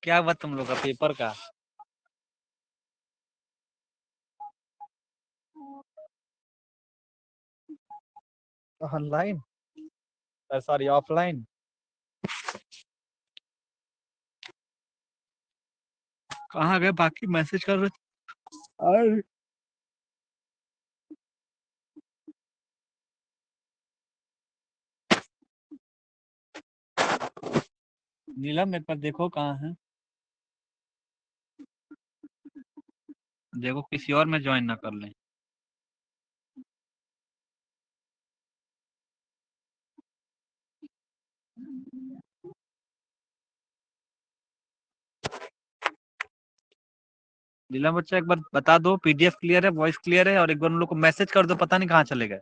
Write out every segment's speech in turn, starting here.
क्या हुआ तुम लोग का पेपर का? ऑनलाइन? Sorry, offline? कहाँ गए बाकी? मैसेज कर रहे थे। नीलम एक बार देखो कहाँ है। देखो किसी और में ज्वाइन ना कर लें। नीलम बच्चा एक बार बता दो, पीडीएफ क्लियर है, वॉइस क्लियर है, और एक बार उन लोग को मैसेज कर दो, पता नहीं कहाँ चले गए।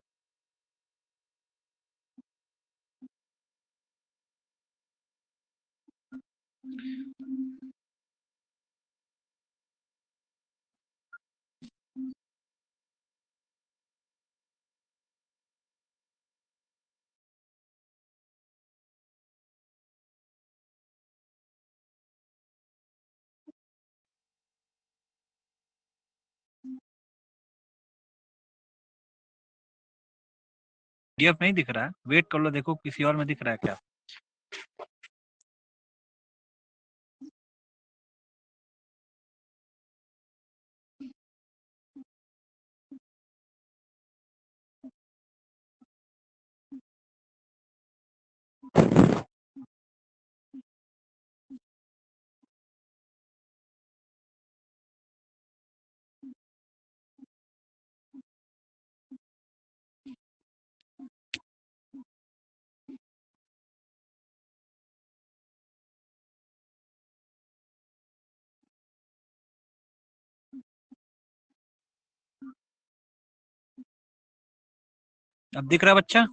पीडीएफ नहीं दिख रहा है, वेट कर लो, देखो किसी और में दिख रहा है क्या। अब दिख रहा है बच्चा?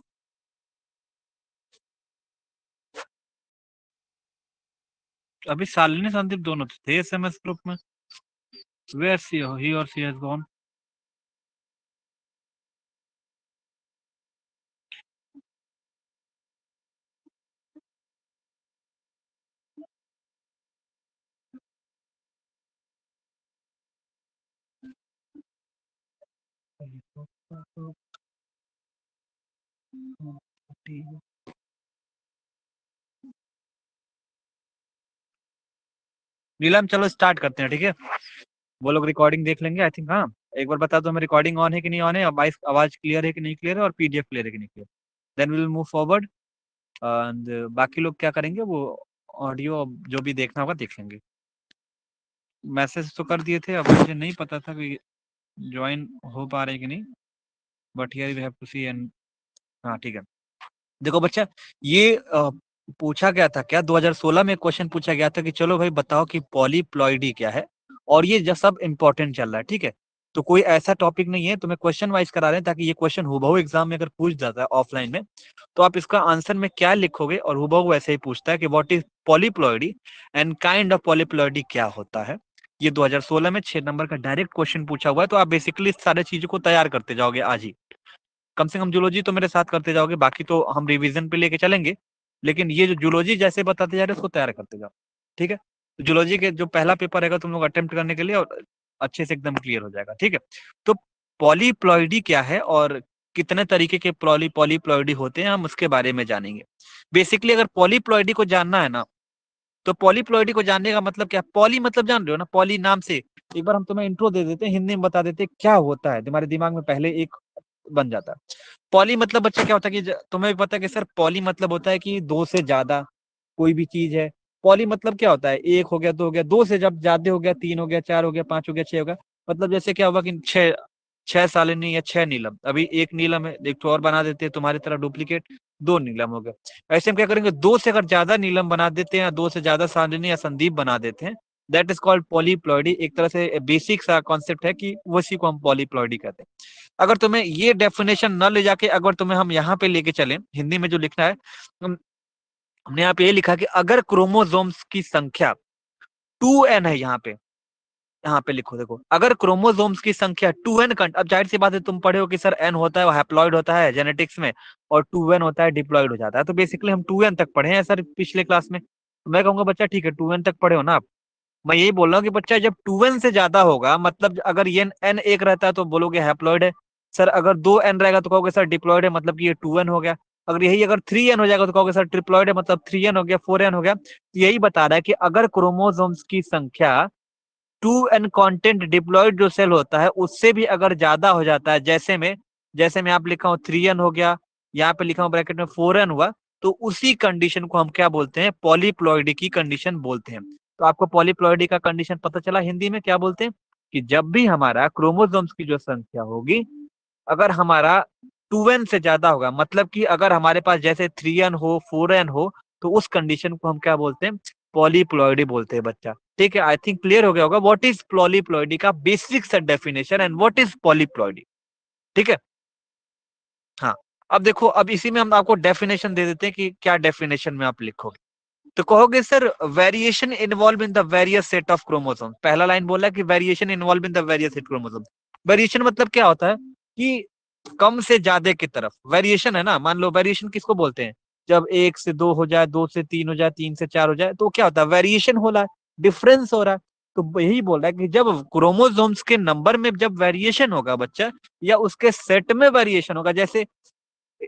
अभी शालिनी संदीप दोनों थे एसएमएस ग्रुप में। वेयर सी ही और सी हैज गॉन। नीलम चलो स्टार्ट करते हैं, ठीक है? वो लोग रिकॉर्डिंग देख लेंगे आई थिंक। हाँ, एक बार बता दो हमें रिकॉर्डिंग ऑन है कि नहीं ऑन है, और वॉइस आवाज क्लियर है कि नहीं क्लियर है, और पीडीएफ क्लियर है कि नहीं clear. Then we will move forward. And बाकी लोग क्या करेंगे, वो ऑडियो जो भी देखना होगा देख लेंगे। मैसेज तो कर दिए थे, अब मुझे नहीं पता था कि ज्वाइन हो पा रहे कि नहीं, but here we have to see. And हाँ ठीक है। देखो बच्चा, ये पूछा गया था क्या, 2016 में क्वेश्चन पूछा गया था कि चलो भाई बताओ कि पॉलीप्लॉइडी क्या है, और ये जो सब इंपॉर्टेंट चल रहा है, ठीक है? तो कोई ऐसा टॉपिक नहीं है, तुम्हें क्वेश्चन वाइज करा रहे हैं ताकि ये क्वेश्चन हुबहू एग्जाम में अगर पूछ जाता है ऑफलाइन में, तो आप इसका आंसर में क्या लिखोगे, और हुबहू वैसे ही पूछता है कि what is polyploidy and kind of polyploidy क्या होता है। ये 2016 में 6 नंबर का डायरेक्ट क्वेश्चन पूछा हुआ है, तो आप बेसिकली सारे चीजों को तैयार करते जाओगे आज ही। कम से कम जूलॉजी तो मेरे साथ करते जाओगे, बाकी तो हम रिवीजन पे लेके चलेंगे, लेकिन ये जो जूलॉजी जैसे बताते जा रहे हैं उसको तैयार करते जाओ, ठीक है? तो जूलॉजी के जो पहला पेपर रहेगा तुम लोग अटेम्प्ट करने के लिए, और अच्छे से एकदम क्लियर हो जाएगा, ठीक है? तो पॉलीप्लॉइडी क्या है और कितने तरीके के पॉलीप्लॉइडी होते हैं, हम उसके बारे में जानेंगे। बेसिकली अगर पॉलीप्लॉइडी को जानना है ना, तो पॉलीप्लॉइडी को जानने का मतलब क्या, पॉली मतलब जान रहे हो ना, पॉली नाम से एक बार हम तुम्हें इंट्रो दे देते हैं, हिंदी में बता देते हैं क्या होता है, तुम्हारे दिमाग में पहले एक बन जाता है। पॉली मतलब बच्चा क्या होता है कि तुम्हें पता है कि सर पॉली मतलब होता है कि दो से ज्यादा कोई भी चीज है। पॉली मतलब क्या होता है, एक हो गया, दो हो गया, दो से जब ज्यादा हो गया, तीन हो गया, चार हो गया, पांच हो गया, छह हो गया। मतलब जैसे क्या होगा कि छह, छह शालिनी या छह नीलम, अभी एक नीलम है, एक तो और बना देते हैं तुम्हारी तरह डुप्लीकेट, दो नीलम हो गया। ऐसे हम क्या करेंगे, दो से अगर ज्यादा नीलम बना देते हैं, या दो से ज्यादा शालिनी या संदीप बना देते हैं, दैट इज कॉल्ड पॉलीप्लॉइडी। एक तरह से बेसिक सा कॉन्सेप्ट है कि उसी को हम पॉलीप्लॉइडी कहते हैं। अगर तुम्हें ये डेफिनेशन न ले जाके अगर तुम्हें हम यहाँ पे लेके चलें, हिंदी में जो लिखना है, हमने यहाँ पे ये लिखा कि अगर क्रोमोसोम्स की संख्या 2n है यहाँ पे, यहाँ पे लिखो, देखो अगर क्रोमोसोम्स की संख्या 2n, अब जाहिर सी बात है तुम पढ़े हो कि सर n होता है वो हैप्लॉइड होता है जेनेटिक्स में, और 2n होता है डिप्लॉइड हो जाता है, तो बेसिकली हम 2n तक पढ़े हैं सर पिछले क्लास में। तो मैं कहूंगा बच्चा ठीक है 2n तक पढ़े हो ना आप। मैं यही बोल रहा हूँ कि बच्चा जब 2n से ज्यादा होगा, मतलब अगर ये n एक रहता है तो बोलोगे हैप्लॉइड है सर, अगर 2n रहेगा तो कहोगे सर डिप्लॉइड है, मतलब कि ये 2n हो गया। अगर यही अगर 3n हो जाएगा तो कहोगे सर ट्रिप्लॉइड है, मतलब 3n हो गया, 4n हो गया। तो यही बता रहा है कि अगर क्रोमोसोम्स की संख्या 2n कंटेंट डिप्लॉइड जो सेल होता है उससे भी अगर ज्यादा हो जाता है, जैसे मैं आप लिखा हूँ 3n हो गया, यहाँ पे लिखा हूँ ब्रैकेट में 4n हुआ, तो उसी कंडीशन को हम क्या बोलते हैं, पॉलीप्लॉइडी की कंडीशन बोलते हैं। तो आपको पॉलीप्लॉइडी का कंडीशन पता चला हिंदी में क्या बोलते हैं, कि जब भी हमारा क्रोमोसोम्स की जो संख्या होगी, अगर हमारा 2n से ज्यादा होगा, मतलब कि अगर हमारे पास जैसे 3n हो 4n हो, तो उस कंडीशन को हम क्या बोलते हैं, पॉलीप्लॉइडी बोलते हैं बच्चा। ठीक है, आई थिंक क्लियर हो गया होगा व्हाट इज पॉलीप्लॉइडी का बेसिक सा definition and what is polyploidy. ठीक है, हाँ। अब देखो, अब इसी में हम आपको डेफिनेशन दे देते हैं कि क्या डेफिनेशन में आप लिखोगे। तो कहोगे sir variation involve in the various set of chromosome, पहला लाइन बोला कि variation involve in the various set chromosome. Variation मतलब क्या होता है कि कम से ज्यादा की तरफ वेरिएशन है ना। मान लो वेरिएशन किसको बोलते हैं, जब 1 से 2 हो जाए, 2 से 3 हो जाए, 3 से 4 हो जाए, तो क्या होता है, वेरिएशन हो रहा है, डिफरेंस हो रहा है। तो यही बोल रहा है कि जब क्रोमोसोम्स के नंबर में जब वेरिएशन होगा बच्चा, या उसके सेट में वेरिएशन होगा, जैसे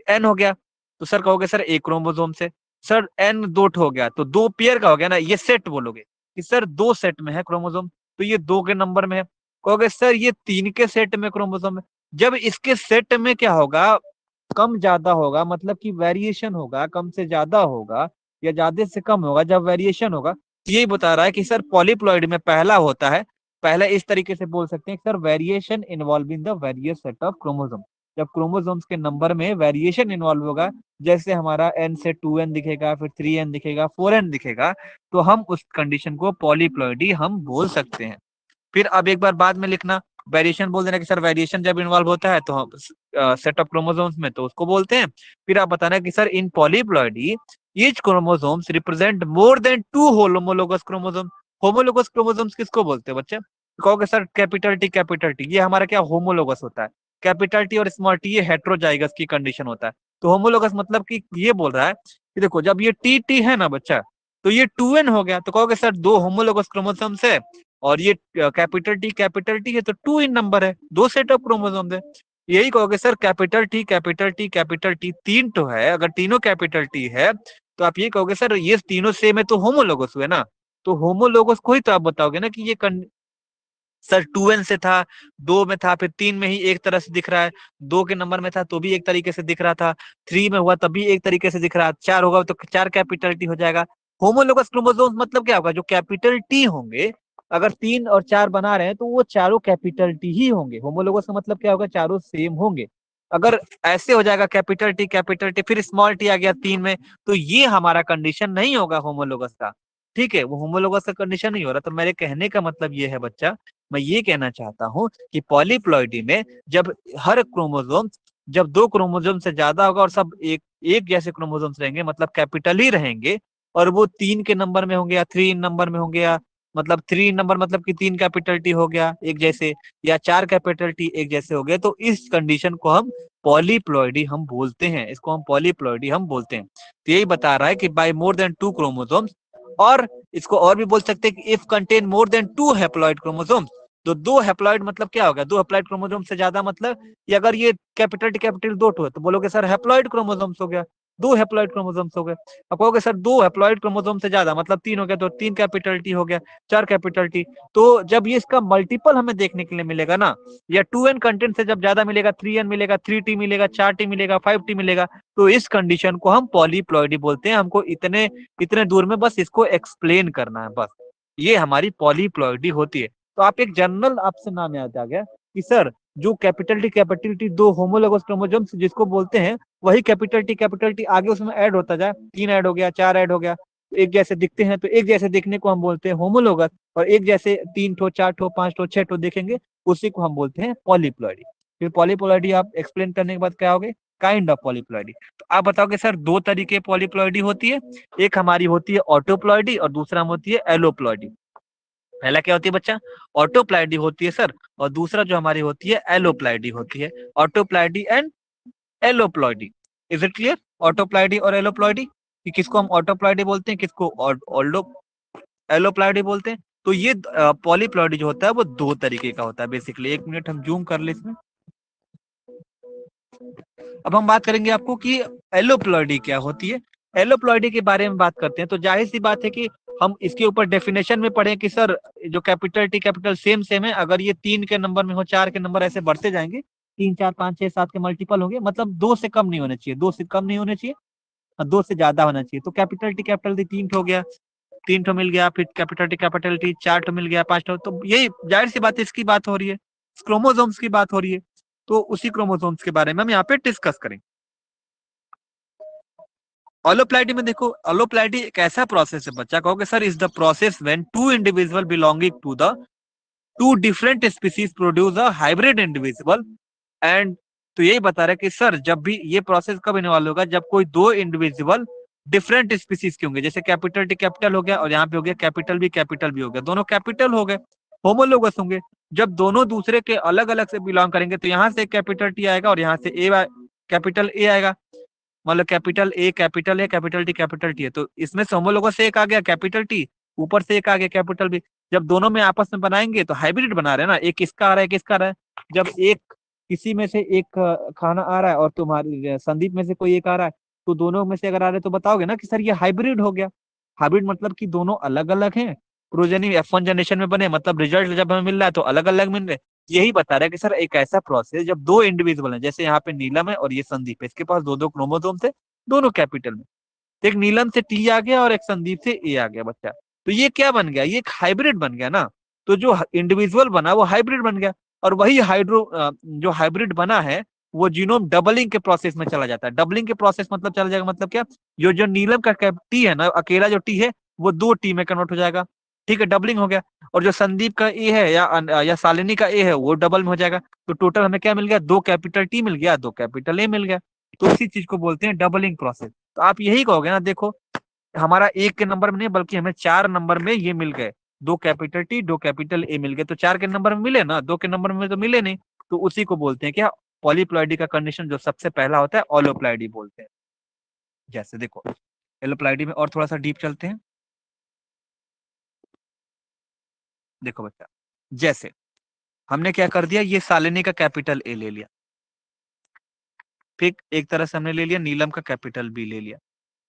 एन हो गया, तो सर कहोगे सर एक क्रोमोसोम से, सर एन दो हो गया तो दो पेयर का हो गया ना, ये सेट बोलोगे कि सर दो सेट में है क्रोमोसोम, तो ये दो के नंबर में है। कहोगे सर ये तीन के सेट में क्रोमोसोम है। जब इसके सेट में क्या होगा, कम ज्यादा होगा, मतलब कि वेरिएशन होगा, कम से ज्यादा होगा या ज्यादा से कम होगा, जब वेरिएशन होगा, तो यही बता रहा है कि सर पॉलीप्लॉइड में पहला होता है, पहला इस तरीके से बोल सकते हैं कि sir variation involve in the various set of chromosome. जब क्रोमोसोम्स के नंबर में वेरिएशन इन्वॉल्व होगा, जैसे हमारा एन से 2n दिखेगा, फिर 3n दिखेगा, 4n दिखेगा, तो हम उस कंडीशन को पॉलीप्लॉइडी हम बोल सकते हैं। फिर अब एक बार बाद में लिखना, वेरिएशन बोल देना कि सर वेरिएशन जब इन्वॉल्व होता है तो हम सेट ऑफ क्रोमोसोम्स में, तो उसको बोलते हैं। फिर आप बताना कि sir in polyploidy each chromosomes represent more than two homologous chromosome. Homologous chromosomes किसको बोलते हैं बच्चे, कहोगे सर कैपिटल टी ये हमारा क्या होमोलोगस होता है, कैपिटल टी और स्मॉल टी ये हेट्रोजाइगस की कंडीशन होता है। तो होमोलोगस मतलब कि ये बोल रहा है कि देखो जब ये टी टी है ना बच्चा, तो ये 2n हो गया, तो कहोगे सर दो होमोलोगस क्रोमोसोम्स है, और ये कैपिटल टी है तो टू इन नंबर है, दो सेट ऑफ क्रोमोसोम है। यही कहोगे सर कैपिटल टी तीन तो है, अगर तीनों कैपिटल टी है तो आप ये कहोगे सर ये तीनों सेम है तो होमोलोगस हुए ना। तो होमोलोगस को ही तो आप बताओगे ना कि ये सर 2n से था, दो में था, फिर तीन में ही एक तरह से दिख रहा है, दो के नंबर में था तो भी एक तरीके से दिख रहा था, थ्री में हुआ तब भी एक तरीके से दिख रहा, चार होगा तो चार कैपिटल टी हो जाएगा। होमोलोगस क्रोमोसोम्स मतलब क्या होगा, जो कैपिटल टी होंगे, अगर तीन और चार बना रहे हैं तो वो चारों कैपिटल टी ही होंगे। होमोलोगस का मतलब क्या होगा, चारों सेम होंगे। अगर ऐसे हो जाएगा कैपिटल टी फिर स्मॉल टी आ गया तीन में, तो ये हमारा कंडीशन नहीं होगा होमोलोगस का। ठीक है, वो होमोलोगस का कंडीशन नहीं हो रहा। तो मेरे कहने का मतलब ये है बच्चा, मैं ये कहना चाहता हूं कि पॉलीप्लॉइडी में जब हर क्रोमोसोम, जब दो क्रोमोसोम से ज्यादा होगा और सब एक एक जैसे क्रोमोसोम्स रहेंगे, मतलब कैपिटल ही रहेंगे, और वो तीन के नंबर में होंगे या थ्री नंबर में होंगे, या मतलब थ्री नंबर मतलब कि तीन कैपिटल टी हो गया एक जैसे, या चार कैपिटल टी एक जैसे हो गए, तो इस कंडीशन को हम पॉलीप्लॉइडी हम बोलते हैं, इसको हम पॉलीप्लॉइडी हम बोलते हैं। तो यही बता रहा है कि by more than two chromosomes, और इसको और भी बोल सकते हैं कि if contain more than two haploid chromosome. तो दो हैप्लॉइड मतलब क्या होगा, दो हैप्लॉइड क्रोमोसोम से ज्यादा, मतलब कि अगर ये कैपिटल दो है तो बोलोगे सर हैप्लॉइड क्रोमोसोम्स हो गया, दो हैप्लॉइड क्रोमोसोम्स हो गए। अब कहोगे सर दो हैप्लॉइड क्रोमोसोम से ज्यादा मतलब तीन हो गया, तो तीन कैपिटल टी हो गया, चार कैपिटल टी। तो जब ये इसका मल्टीपल हमें देखने के लिए मिलेगा ना, या 2n कंटेंट से जब ज्यादा मिलेगा, 3n मिलेगा, 3t मिलेगा, 4t मिलेगा, 5t मिलेगा, तो इस कंडीशन को हम पॉलीप्लॉइडी बोलते हैं। हमको इतने इतने दूर में बस इसको एक्सप्लेन करना है बस, ये हमारी पॉलीप्लॉइडी होती है। तो आप एक जनरल आपसे नाम याद आ गया कि सर जो कैपिटल टी दो होमोलोगस क्रोमोसोम्स जिसको बोलते हैं, वही कैपिटल टी आगे उसमें ऐड होता जाए, तीन ऐड हो गया, चार ऐड हो गया, एक जैसे दिखते हैं तो एक जैसे दिखने को हम बोलते हैं होमोलोगस, और एक जैसे तीन ठो, चार ठो, पांच ठो, छह ठो देखेंगे, उसी को हम बोलते हैं पॉलीप्लॉइडी। फिर पॉलीप्लॉइडी आप एक्सप्लेन करने के बाद क्या होगे, काइंड ऑफ पॉलीप्लॉइडी। तो आप बताओगे सर दो तरीके पॉलीप्लॉइडी होती है, एक हमारी होती है ऑटोप्लॉइडी और दूसरा होती है एलोप्लॉइडी। पहला क्या होती है बच्चा, ऑटोप्लाइडी होती है सर, और दूसरा जो हमारी होती है एलोप्लाइडी होती है, autoploidy and alloploidy. Is it clear? Autoploidy और एलोप्लॉइडी, कि किसको हम ऑटोप्लाइडी बोलते हैं, किसको एलोप्लॉइडी बोलते हैं। तो ये पॉलीप्लॉइडी जो होता है वो दो तरीके का होता है बेसिकली। एक मिनट हम जूम कर ले इसमें। अब हम बात करेंगे आपको कि एलोप्लॉइडी क्या होती है। एलोप्लॉइडी के बारे में बात करते हैं तो जाहिर सी बात है कि हम इसके ऊपर डेफिनेशन में पढ़े कि सर जो capital T capital same same है, अगर ये 3 के नंबर में हो, 4 के नंबर ऐसे बढ़ते जाएंगे, 3 4 5 6 7 के मल्टीपल होंगे, मतलब 2 से कम नहीं होने चाहिए, 2 से कम नहीं होने चाहिए, 2 से ज्यादा होना चाहिए। तो कैपिटल टी कैपिटल टी 3 हो गया, 3 ठो मिल गया, फिर कैपिटल टी 4 ठो मिल गया, 5 ठो, तो यही जाहिर सी बात है इसकी बात हो रही है, क्रोमोसोम्स की बात हो रही है। तो उसी क्रोमोसोम्स के बारे में हम यहाँ पे डिस्कस करेंगे। ऑलोप्लाइडी में देखो, ऑलोप्लाइडी एक ऐसा प्रोसेस है बच्चा, कहोगे sir is the process when two individual belonging to the two different species produce a hybrid individual and. तो यही बता रहा है कि सर जब भी ये प्रोसेस कब इन्वॉल्व होगा, जब कोई दो इंडिविजुअल डिफरेंट स्पीसीज के होंगे, जैसे कैपिटल टी कैपिटल हो गया और यहाँ पे हो गया कैपिटल भी हो गया, दोनों कैपिटल हो गए, होमोलोगस होंगे। जब दोनों दूसरे के अलग अलग से बिलोंग करेंगे तो यहाँ से कैपिटल टी आएगा और यहाँ से कैपिटल ए आएगा, मतलब कैपिटल टी है, तो इसमें से होमोलोगस से एक आ गया कैपिटल टी, ऊपर से एक आ गया कैपिटल बी। जब दोनों में आपस में बनाएंगे तो हाइब्रिड बना रहे हैं ना, एक इसका आ रहा है, एक इसका आ रहा है। जब एक किसी में से एक खाना आ रहा है और तुम्हारी संदीप में से कोई एक आ रहा है, तो दोनों में से अगर आ रहे हैं तो बताओगे ना कि सर ये हाइब्रिड हो गया। हाइब्रिड मतलब कि दोनों अलग अलग हैं, प्रोजेनी F1 जनरेशन में बने, मतलब रिजल्ट जब हमें मिल रहा है तो अलग अलग मिल रहे हैं। यही बता रहा है कि सर एक ऐसा प्रोसेस जब दो इंडिविजुअल है, जैसे यहाँ पे नीलम है और ये संदीप है, इसके पास दो दो क्रोमोसोम थे, दोनों कैपिटल में, एक नीलम से टी आ गया और एक संदीप से ए आ गया बच्चा, तो ये क्या बन गया, ये एक हाइब्रिड बन गया ना। तो जो इंडिविजुअल बना वो हाइब्रिड बन गया, और वही जो हाइब्रिड बना है वो जीनोम डबलिंग के प्रोसेस में चला जाता है। डबलिंग के प्रोसेस मतलब चला जाएगा, मतलब क्या, जो जो नीलम का टी है ना, अकेला जो टी है वो 2 टी में कन्वर्ट हो जाएगा, ठीक है, डबलिंग हो गया। और जो संदीप का ए है या शालिनी का ए है वो डबल में हो जाएगा। तो टोटल हमें क्या मिल गया, 2 कैपिटल टी मिल गया, 2 कैपिटल ए मिल गया। तो इसी चीज को बोलते हैं डबलिंग प्रोसेस। तो आप यही कहोगे ना, देखो हमारा एक के नंबर में नहीं बल्कि हमें 4 नंबर में ये मिल गए, 2 कैपिटल टी 2 कैपिटल ए मिल गए, तो 4 के नंबर में मिले ना, 2 के नंबर में तो मिले नहीं। तो उसी को बोलते हैं क्या, पॉलीप्लॉइडी का कंडीशन जो सबसे पहला होता है ऑलोप्लॉइडी बोलते हैं। जैसे देखो एलोप्लॉइडी में और थोड़ा सा डीप चलते हैं। देखो बच्चा, जैसे हमने क्या कर दिया, ये सालिनी का कैपिटल ए ले लिया, ठीक, एक तरह से हमने ले लिया नीलम का कैपिटल बी ले लिया।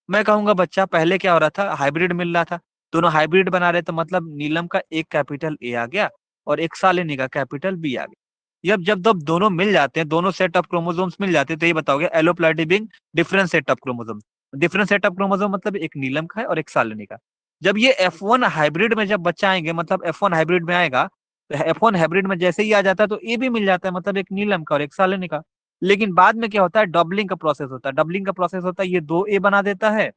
मैं कहूंगा बच्चा पहले क्या हो रहा था, हाइब्रिड मिल रहा था, दोनों हाइब्रिड बना रहे, तो मतलब नीलम का एक कैपिटल ए आ गया और एक सालिनी का कैपिटल बी आ गया। जब दोनों मिल जाते हैं, दोनों सेट ऑफ क्रोमोसोम्स मिल जाते हैं, तो ये बताओगे alloploidy being different set of chromosome. Different set of chromosome मतलब एक नीलम का है और एक सालिनी का। जब ये F1 हाइब्रिड में जब बच्चा आएंगे, मतलब F1 हाइब्रिड में आएगा, तो F1 हाइब्रिड में जैसे ही आ जाता है तो ए भी मिल जाता है, मतलब एक नीलम का और एक सालिनी का। लेकिन बाद में क्या होता है, डबलिंग का प्रोसेस होता है। डबलिंग का प्रोसेस होता है, ये 2 ए बना देता है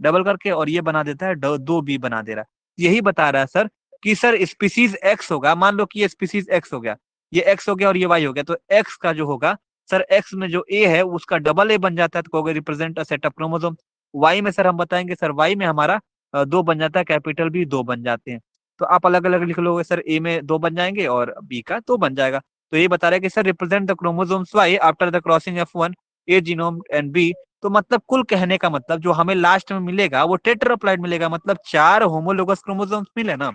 डबल करके, और ये बना देता है 2 बी बना दे रहा है। यही बता रहा है सर कि सर स्पीसीज एक्स होगा, मान लो कि ये स्पीसीज एक्स हो गया, ये एक्स हो गया और ये वाई हो गया, तो एक्स का जो होगा सर, एक्स में जो ए है उसका डबल ए बन जाता है, तो कहोगे represent a set of chromosome. Why में सर हम बताएंगे, सर वाई में हमारा 2 बन जाता है, कैपिटल बी 2 बन जाते हैं। तो आप अलग अलग लिख लोगे सर, ए में 2 बन जाएंगे और बी का 2 बन जाएगा। तो ये बता रहा है कि sir represent the chromosomes why after the crossing F1 A genome and B. तो मतलब कुल कहने का मतलब जो हमें लास्ट में मिलेगा वो टेट्राप्लॉइड मिलेगा, मतलब 4 होमोलोगस क्रोमोसोम्स मिले ना,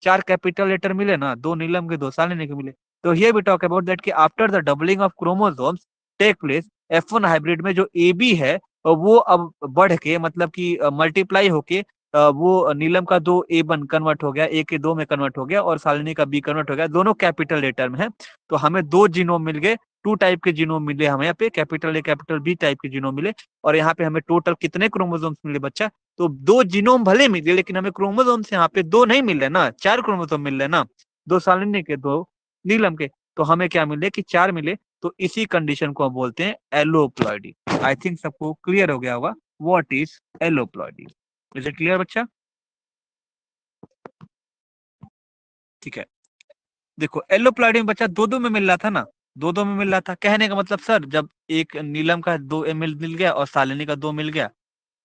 4 कैपिटल लेटर मिले ना, 2 नीलम के 2 सालिनी के मिले। तो here we talk about that कि after the doubling of chromosomes take place, F1 hybrid में जो ए बी है वो अब बढ़ के, मतलब कि मल्टीप्लाई होके वो नीलम का 2 ए बन कन्वर्ट हो गया, ए के 2 में कन्वर्ट हो गया, और सालिनी का बी कन्वर्ट हो गया, दोनों कैपिटल लेटर में है। तो हमें 2 जीनोम मिल गए, 2 टाइप के जीनोम मिले हमें यहाँ पे, capital A capital B type के जीनोम मिले। और यहाँ पे हमें टोटल कितने क्रोमोसोम्स मिले बच्चा, तो 2 जीनोम भले मिले लेकिन हमें क्रोमोसोम्स यहाँ पे 2 नहीं मिल रहे ना, 4 क्रोमोसोम मिल रहे ना, 2 सालिनी के 2 नीलम के। तो हमें क्या मिले कि 4 मिले। तो इसी कंडीशन को हम बोलते हैं एलोप्लॉइडी। आई थिंक सबको क्लियर हो गया होगा what is alloploidy. Is it clear बच्चा? ठीक है, देखो एलोप्लॉइडी में बच्चा 2 2 में मिल रहा था ना, 2 2 में मिल रहा था, कहने का मतलब सर जब एक नीलम का 2 मिल गया और सालिनी का 2 मिल गया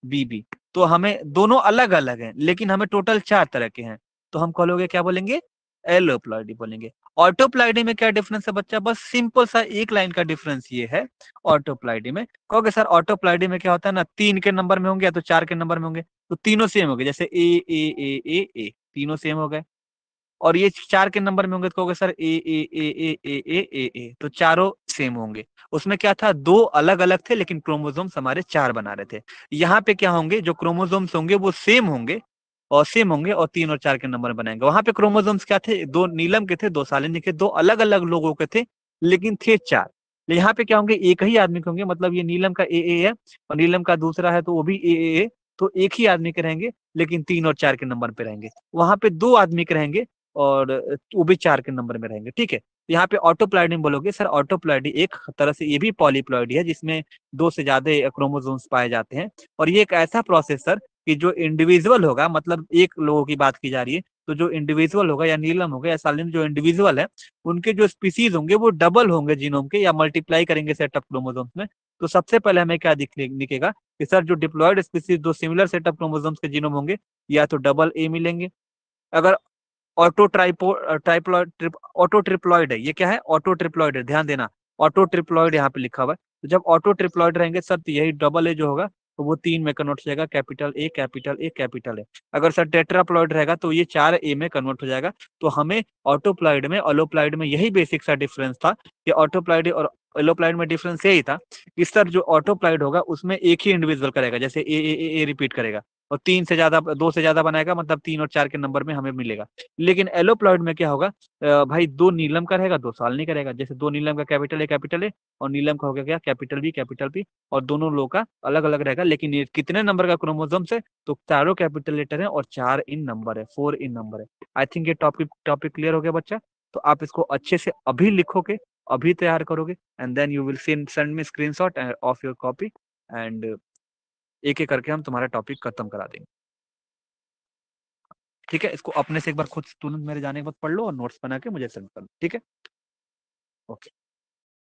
बी बी, तो हमें दोनों अलग अलग हैं लेकिन हमें टोटल 4 तरह के हैं। तो हम कहोगे क्या बोलेंगे, एलोप्लॉइडी बोलेंगे। ऑटोप्लॉइडी में क्या डिफरेंस है बच्चा, बस सिंपल सा एक लाइन का डिफरेंस ये है। ऑटोप्लॉइडी में कहोगे सर ऑटोप्लॉइडी में क्या होता है ना, 3 के नंबर में होंगे या तो 4 के नंबर में होंगे, तो तीनों सेम हो गए, जैसे ए तीनों सेम हो गए। और ये 4 के नंबर में होंगे तो कहोगे सर ए तो चारों सेम होंगे। उसमें क्या था, 2 अलग-अलग थे लेकिन क्रोमोसोम्स हमारे 4 बना रहे थे। यहाँ पे क्या होंगे, जो क्रोमोसोम्स होंगे वो सेम होंगे और 3 और 4 के नंबर बनाएंगे। वहां पे क्रोमोसोम्स क्या थे, 2 नीलम के थे, 2 सालिनी के, 2 अलग-अलग लोगों के थे लेकिन थे 4। यहाँ पे क्या होंगे, एक ही आदमी के होंगे, मतलब ये नीलम का ए है और नीलम का दूसरा है तो वो भी ए, तो एक ही आदमी के रहेंगे लेकिन 3 और 4 के नंबर पे रहेंगे। वहां पे 2 आदमी के रहेंगे और वो भी 4 के नंबर में रहेंगे, ठीक है। यहाँ पे ऑटोप्लॉइडी बोलोगे सर, ऑटोप्लॉइडी एक तरह से ये भी पॉलीप्लॉइडी है जिसमें 2 से ज्यादा क्रोमोसोम्स पाए जाते हैं। और ये एक ऐसा प्रोसेस सर कि जो इंडिविजुअल होगा, मतलब एक लोगों की बात की जा रही है, तो जो इंडिविजुअल होगा या नीलम होगा या सालिन, जो इंडिविजुअल है उनके जो स्पीसीज होंगे वो डबल होंगे जीनोम के, या मल्टीप्लाई करेंगे सेट ऑफ क्रोमोसोम्स में। तो सबसे पहले हमें क्या दिखेगा कि सर जो डिप्लॉयड स्पीसीज, दो सिमिलर सेट ऑफ क्रोमोसोम्स के जीनोम होंगे, या तो डबल ए मिलेंगे। अगर ऑटो ट्राइपो ट्राइप्लॉइड ऑटो ट्रिप्लॉइड है, ये क्या है, ऑटो ट्रिप्लॉइड है, ध्यान देना, ऑटो ट्रिप्लॉइड यहाँ पे लिखा हुआ है। तो जब ऑटो ट्रिप्लॉइड रहेंगे सर, तो यही डबल ए जो होगा तो वो 3 में कन्वर्ट हो जाएगा, capital A capital A capital A. अगर सर टेट्राप्लॉइड रहेगा तो ये 4 ए में कन्वर्ट हो जाएगा। तो हमें ऑटोप्लॉइड में अलोप्लॉइड में यही बेसिक सा डिफरेंस था कि ऑटोप्लॉइड और एलोप्लॉइड में डिफरेंस यही था कि सर जो ऑटोप्लॉइड होगा उसमें एक ही इंडिविजुअल करेगा, जैसे ए रिपीट करेगा, और 3 से ज्यादा, 2 से ज्यादा बनाएगा, मतलब 3 और 4 के नंबर में हमें मिलेगा। लेकिन एलोप्लॉइड में क्या होगा, भाई 2 नीलम का रहेगा, 2 साल नहीं करेगा, जैसे 2 नीलम का कैपिटल ए और नीलम का हो गया क्या, कैपिटल बी, और दोनों लोग का अलग अलग रहेगा। लेकिन ये कितने नंबर का क्रोमोसोम्स है, तो चारों कैपिटल लेटर है और 4 इन नंबर है, 4 इन नंबर है। आई थिंक ये टॉपिक टॉपिक क्लियर हो गया बच्चा। तो आप इसको अच्छे से अभी लिखोगे, अभी तैयार करोगे, and then you will send me screenshot of your copy, and एक एक करके हम तुम्हारा टॉपिक खत्म करा देंगे। ठीक है, इसको अपने से एक बार खुद तुरंत मेरे जाने के बाद पढ़ लो और नोट्स बना के मुझे सेंड कर दो, ठीक है। ओके।